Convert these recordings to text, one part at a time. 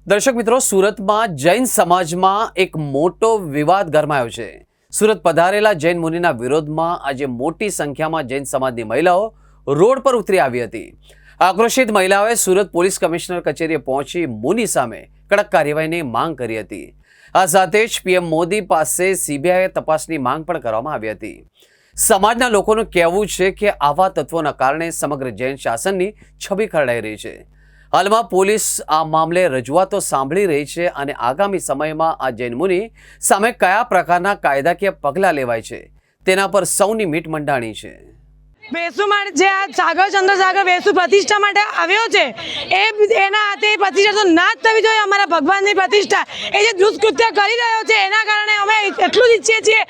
દર્શક મિત્રો, સુરતમાં જૈન સમાજમાં એક મોટો વિવાદ ગરમાયો છે। સુરત પધારેલા જૈન મુનિના વિરોધમાં આજે મોટી સંખ્યામાં જૈન સમાજની મહિલાઓ રોડ પર ઉતરી આવી હતી। આક્રોશિત મહિલાઓએ સુરત પોલીસ કમિશનર કચેરીએ પહોંચી મુનિ સામે કડક કાર્યવાહીની માંગ કરી હતી। આ સાથે જ પીએમ મોદી પાસે સીબીઆઈ તપાસની માંગ પણ કરવામાં આવી હતી। સમાજના લોકોનું કહેવું છે કે આવા તત્વોના કારણે સમગ્ર જૈન શાસનની છબી ખરડાઈ રહી છે। હાલમાં પોલીસ આ મામલે રજૂઆતો સાંભળી રહી છે અને આગામી સમયમાં આ જૈન મુનિ સામે કયા પ્રકારના કાયદાકીય પગલાં લેવાય છે તેના પર સૌની મીટ મંડાણી છે। વેસુ માટે જે આ સાગર ચંદ્રસાગર વેસુ પ્રતિષ્ઠા માટે આવ્યો છે એના હાથે પ્રતિષ્ઠા તો ના જ થવી જોઈએ। અમારા ભગવાનની પ્રતિષ્ઠા એ જે દુષ્કૃત્ય કરી રહ્યો છે એના કારણે અમે એટલું જ ઈચ્છીએ છીએ,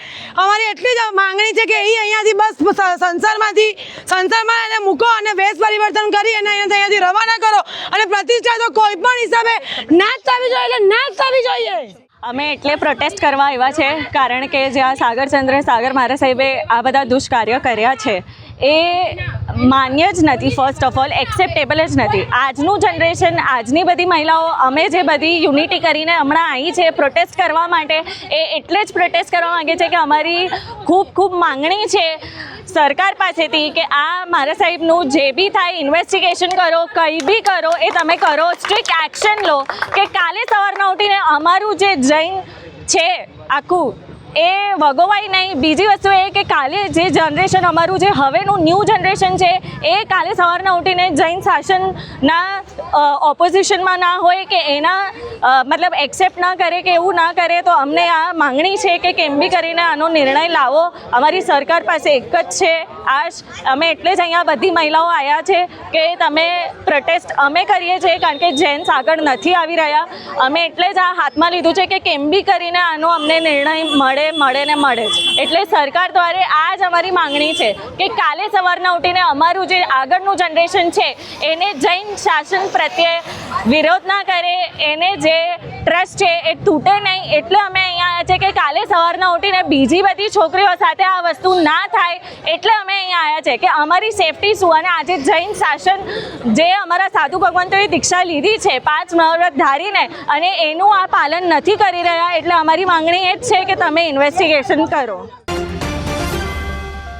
અમારી એટલી જ માંગણી છે કે એ અહીંયાથી બસ સંસારમાં એને મૂકો અને વેશ પરિવર્તન કરી અને અહીંયાથી રવાના કરો અને પ્રતિષ્ઠા તો કોઈ પણ હિસાબે ના જ થવી જોઈએ એટલે ના જ થવી જોઈએ। અમે એટલે પ્રોટેસ્ટ કરવા આવ્યા છે કારણ કે જ્યાં સાગર મારા સાહેબે આ બધા દુષ્કાર્ય કર્યા છે એ માન્ય જ નથી। ફર્સ્ટ ઓફ ઓલ એક્સેપ્ટેબલ જ નથી। આજનું જનરેશન, આજની બધી મહિલાઓ અમે જે બધી યુનિટી કરીને હમણાં આવી છે પ્રોટેસ્ટ કરવા માટે, એ એટલે જ પ્રોટેસ્ટ કરવા માગે છે કે અમારી ખૂબ માંગણી છે સરકાર પાસેથી કે આ મારા સાહેબનું જે બી થાય ઇન્વેસ્ટિગેશન કરો, કંઈ બી કરો એ તમે કરો, સ્ટ્રિક્ટ એક્શન લો કે કાલે સવારના ઉઠીને અમારું જે જૈન છે આખું એ વગોવાય નહીં। બીજી વસ્તુ એ કે કાલે જે જનરેશન અમારું જે હવેનું ન્યૂ જનરેશન છે એ કાલે સવારના ઉઠીને જૈન શાસનના ઓપોઝિશનમાં ના હોય કે એના મતલબ એક્સેપ્ટ ના કરે કે એવું ના કરે। તો અમને આ માંગણી છે કે કેમ બી કરીને આનો નિર્ણય લાવો। અમારી સરકાર પાસે એક જ છે આશ। અમે એટલે જ અહીંયા બધી મહિલાઓ આવ્યા છે કે તમે પ્રોટેસ્ટ અમે કરીએ છીએ કારણ કે જેન્ટ્સ આગળ નથી આવી રહ્યા। અમે એટલે જ આ હાથમાં લીધું છે કે કેમ બી કરીને આનો અમને નિર્ણય મળે જ। એટલે સરકાર દ્વારા આ જ અમારી માંગણી છે કે કાલે સવારના ઉઠીને અમારું જે આગળનું જનરેશન છે એને જૈન શાસન પ્રત્યે વિરોધ ના કરે, એને જે ટ્રસ્ટ છે એ તૂટે નહીં। એટલે અમે અહીંયા આવ્યા છે કે કાલે સવારના ઉઠીને બીજી બધી છોકરીઓ સાથે આ વસ્તુ ના થાય એટલે અમે અહીંયા આવ્યા છે કે અમારી સેફટી શું। અને આજે જૈન શાસન જે અમારા સાધુ ભગવંતોએ દીક્ષા લીધી છે 5 મહાવ્રત ધારીને અને એનું આ પાલન નથી કરી રહ્યા। એટલે અમારી માંગણી એ જ છે કે તમે ઇન્વેસ્ટિગેશન કરો।